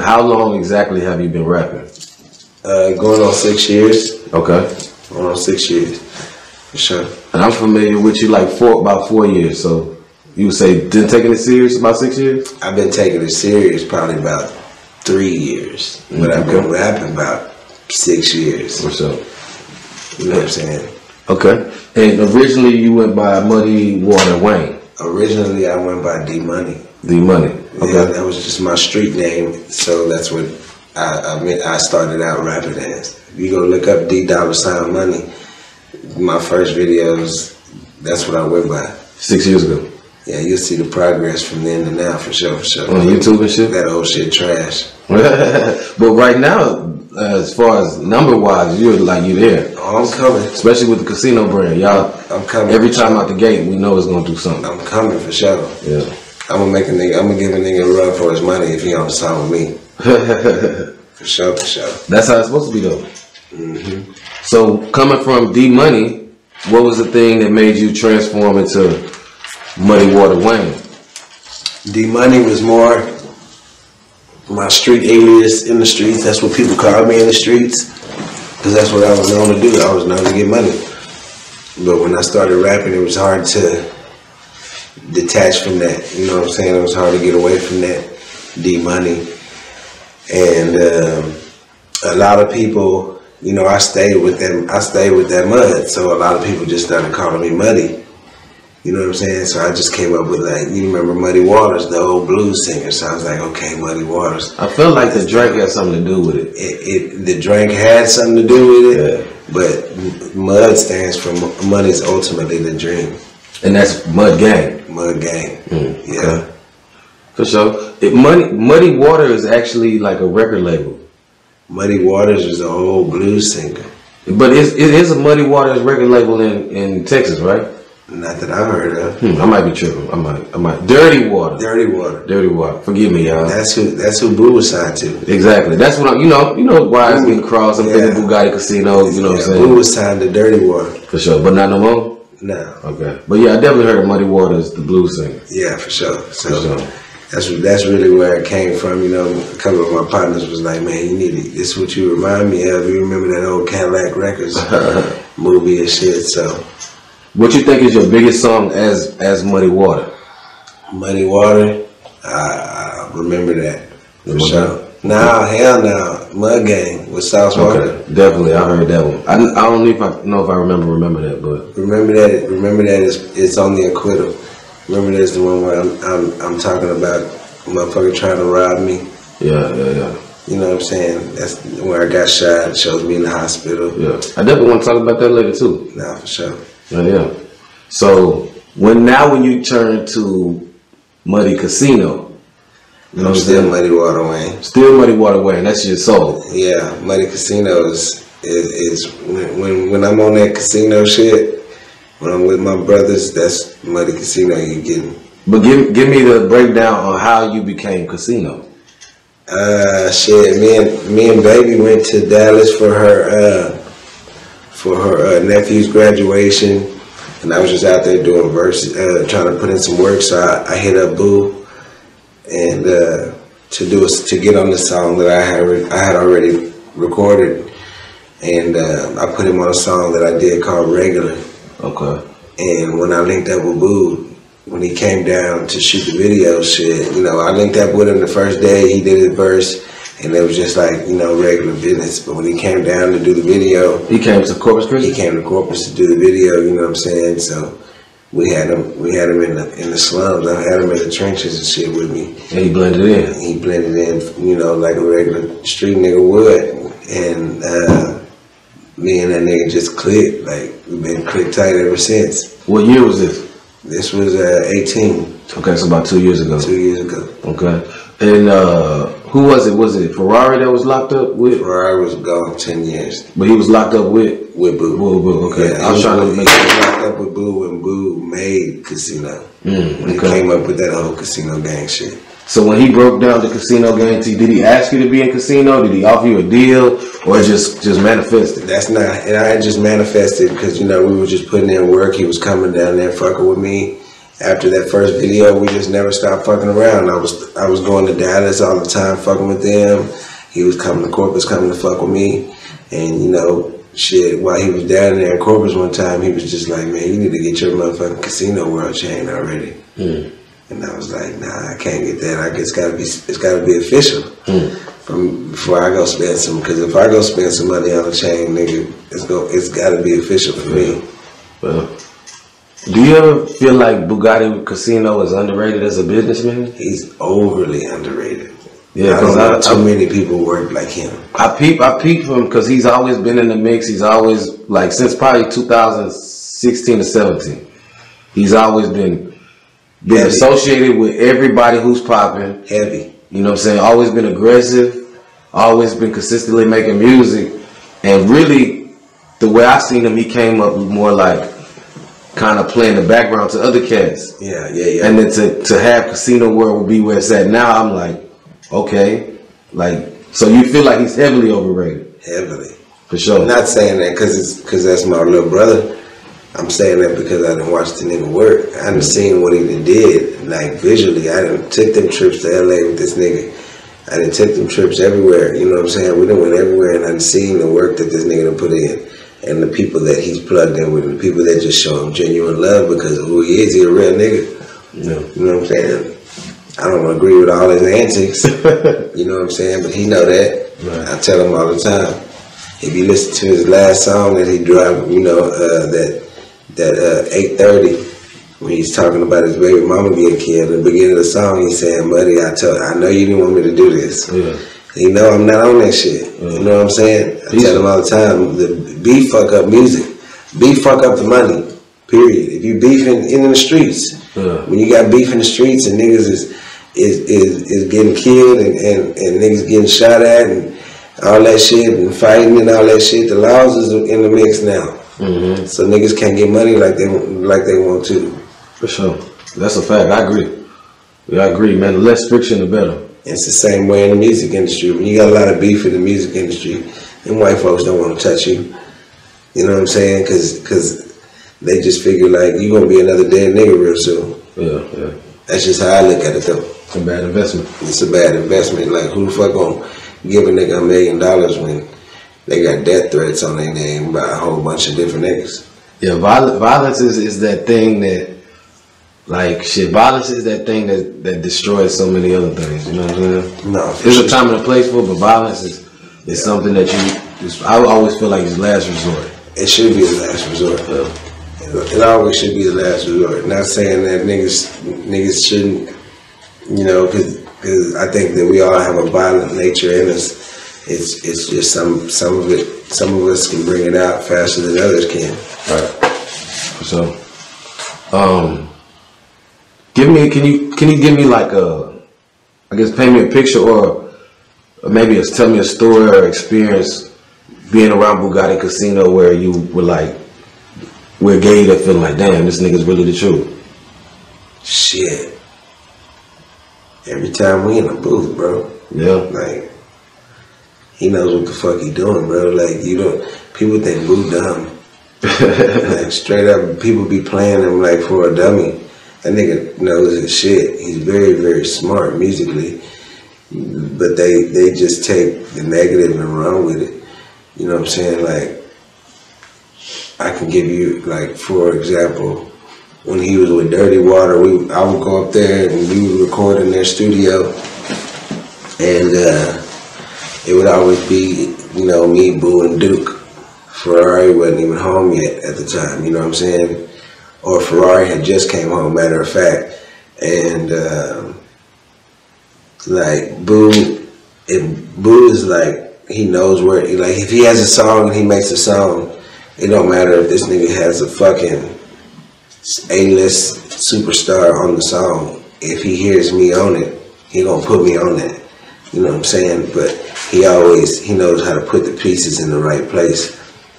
how long exactly have you been rapping? Going on 6 years. Okay. Going on 6 years. For sure. And I'm familiar with you like about 4 years. So you would say didn't taking it serious about 6 years? I've been taking it serious probably about 3 years. But I've been rapping about 6 years. For sure. You know what I'm saying? Okay. And originally you went by Muddy Water Wayne. Originally I went by D Money. D Money. Okay. Yeah, that was just my street name. So that's what I started out rapping as. You go look up D $ Money. My first videos, that's what I went by. 6 years ago. Yeah, you'll see the progress from then to now, for sure, for sure. On YouTube and shit? That old shit trash. But right now, as far as number-wise, you're there. Oh, I'm coming. Especially with the casino brand. Y'all, I'm coming. Every time out the gate, we know it's going to do something. I'm coming, for sure. Yeah. I'm going to give a nigga a run for his money if he on the song with me. For sure, for sure. That's how it's supposed to be, though. Mm-hmm. So, coming from D Money, what was the thing that made you transform into Muddy Water Wayne? D Money was more my street alias in the streets. That's what people called me in the streets, because that's what I was known to do. I was known to get money. But when I started rapping, it was hard to detach from that. You know what I'm saying? It was hard to get away from that D Money. And a lot of people, you know, I stayed with them. I stayed with that mud. So a lot of people just started calling me Muddy. You know what I'm saying? So I just came up with, like, you remember Muddy Waters, the old blues singer. So I was like, okay, Muddy Waters. I feel like the drink had something to do with it. The drink had something to do with it, but Mud stands for Mud is ultimately the dream. And that's Mud Gang. Mud Gang. Yeah. Okay. For sure. Muddy Water is actually like a record label. Muddy Waters is an old blues singer. But it is a Muddy Waters record label in Texas, right? Not that I heard of. I might be tripping. I might. Dirty Water. Dirty Water. Dirty Water. Forgive me, y'all. That's who Boo was signed to. Exactly. That's what you know why it's getting crossed. I'm thinking Boogotti Kasino. You know what I'm saying? Boo was signed to Dirty Water. For sure, but not no more. No. Okay. But yeah, I definitely heard of Muddy Waters, the blues singer. Yeah, for sure. So that's really where it came from. You know, a couple of my partners was like, man, you need it. This is what you remind me of. You remember that old Cadillac Records movie and shit. So. What you think is your biggest song as Muddy Water? Muddy Water, I remember that for sure. Nah, hell no, Mud Gang with South Walker. Okay, definitely, I heard that one. I don't know if I remember that, but remember that it's on the acquittal. Remember that's the one where I'm talking about a motherfucker trying to rob me. Yeah. You know what I'm saying? That's where I got shot. It shows me in the hospital. Yeah, I definitely want to talk about that later too. Nah, for sure. Yeah. So when you turn to Muddy Kasino, you know, still Muddy Water Wayne. Still Muddy Water Wayne. That's your soul. Yeah, Muddy Kasino is when I'm on that casino shit. When I'm with my brothers, that's Muddy Kasino you getting. But give me the breakdown on how you became Kasino. Shit, me and Baby went to Dallas for her nephew's graduation, and I was just out there doing verses, trying to put in some work. So I hit up Boo, and to get on the song that I had already recorded, and I put him on a song that I did called Regular. Okay. And when I linked up with Boo, when he came down to shoot the video, shit, you know, I linked up with him the first day. He did his verse. And it was just like, you know, regular business. But when he came down to do the video, he came to Corpus, Christi? He came to Corpus to do the video. You know what I'm saying? So we had him in the slums. I had him in the trenches and shit with me. And he blended in. He blended in, you know, like a regular street nigga would. And me and that nigga just clicked. Like we've been clicked tight ever since. What year was this? This was 18. Okay, so about 2 years ago. 2 years ago. Okay. And who was it? Was it Ferrari that was locked up with? Ferrari was gone 10 years. But he was locked up with Boo. Boo, okay. Yeah, I was trying to make sure. He was locked up with Boo when Boo made Casino. When he came up with that whole Casino Gang shit. So when he broke down the Casino Gang to you, did he ask you to be in Casino? Did he offer you a deal? Or just manifested? That's not, and I just manifested because, you know, we were just putting in work. He was coming down there fucking with me. after that first video, we just never stopped fucking around. I was going to Dallas all the time, fucking with them. He was coming to Corpus, coming to fuck with me. And, you know, shit, while he was down there in Corpus one time, he was just like, man, you need to get your motherfucking casino world chain already. And I was like, nah, I can't get that. I guess it's gotta be official. Before I go spend some, because if I go spend some money on a chain, nigga, it's gotta be official for me. Well, do you ever feel like Boogotti Kasino is underrated as a businessman? He's overly underrated. Yeah, because too many people work like him. I peep him because he's always been in the mix. He's always, like, since probably 2016 to 17, he's always been associated with everybody who's popping. Heavy. You know what I'm saying? Always been aggressive. Always been consistently making music. And really, the way I seen him, he came up more like kind of playing the background to other cats. Yeah. And then to have Casino World be where it's at now, I'm like, okay. Like, so you feel like he's heavily overrated? Heavily. For sure. I'm not saying that because that's my little brother. I'm saying that because I didn't watch the nigga work. I done seen what he done did, like visually. I done took them trips to LA with this nigga. I done took them trips everywhere, you know what I'm saying? We done went everywhere and I done seen the work that this nigga done put in. And the people that he's plugged in with, and the people that just show him genuine love because of who he is. He a real nigga. Yeah. You know what I'm saying? I don't agree with all his antics, you know what I'm saying? But he know that. Right. I tell him all the time. If you listen to his last song that he dropped, you know, that 8:30, when he's talking about his baby mama getting killed, at the beginning of the song, he's saying, buddy, I know you didn't want me to do this. Yeah. You know I'm not on that shit. You know what I'm saying? I tell him all the time, the beef fuck up music. Beef fuck up the money. Period. If you beefing in the streets, when you got beef in the streets and niggas is getting killed and niggas getting shot at and all that shit and fighting and all that shit, the laws is in the mix now. So niggas can't get money like they want to. For sure. That's a fact. I agree. Yeah, I agree, man. The less friction, the better. It's the same way in the music industry. When you got a lot of beef in the music industry, them white folks don't want to touch you. You know what I'm saying? Because they just figure like you gonna be another dead nigga real soon. Yeah. That's just how I look at it though. It's a bad investment. It's a bad investment. Like who the fuck gonna give a nigga $1 million when they got death threats on their name by a whole bunch of different niggas? Yeah, violence is that thing that, like, shit, violence is that thing that destroys so many other things, you know what I'm saying? No. There's a time and a place for it, but violence is something that I always feel like is last resort. It should be the last resort. Yeah. It always should be the last resort. Not saying that niggas shouldn't, you know, because I think that we all have a violent nature in us. It's just some of us can bring it out faster than others can. Right. So, can you give me like paint me a picture or maybe tell me a story or experience being around Boogotti Kasino where you were like, where gay that feeling like, damn, this nigga's really the truth. Shit. Every time we in the booth, bro. Yeah. Like, he knows what the fuck he doing, bro. Like, people think Boo dumb. Like, straight up, people be playing him like for a dummy. That nigga knows his shit. He's very, very smart musically. But they just take the negative and run with it. You know what I'm saying? Like, I can give you, like, for example, when he was with Dirty Water, I would go up there and we would record in their studio. And it would always be, you know, me, Boo, and Duke. Ferrari wasn't even home yet at the time, you know what I'm saying? Or Ferrari had just came home, matter of fact. And like Boo is like, he knows where, like if he has a song and he makes a song, it don't matter if this nigga has a fucking A-list superstar on the song. If he hears me on it, he gonna put me on that. You know what I'm saying? But he knows how to put the pieces in the right place.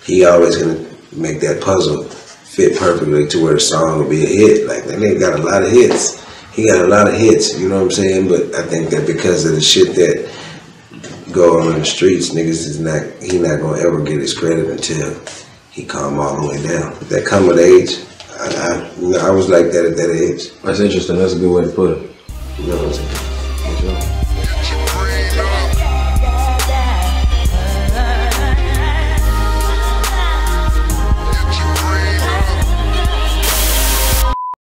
He always gonna make that puzzle fit perfectly to where the song will be a hit. Like that nigga got a lot of hits. He got a lot of hits, you know what I'm saying? But I think that because of the shit that go on in the streets, niggas he not gonna ever get his credit until he calm all the way down. But that come with age, I was like that at that age. That's interesting. That's a good way to put it. You know what I'm saying? For sure.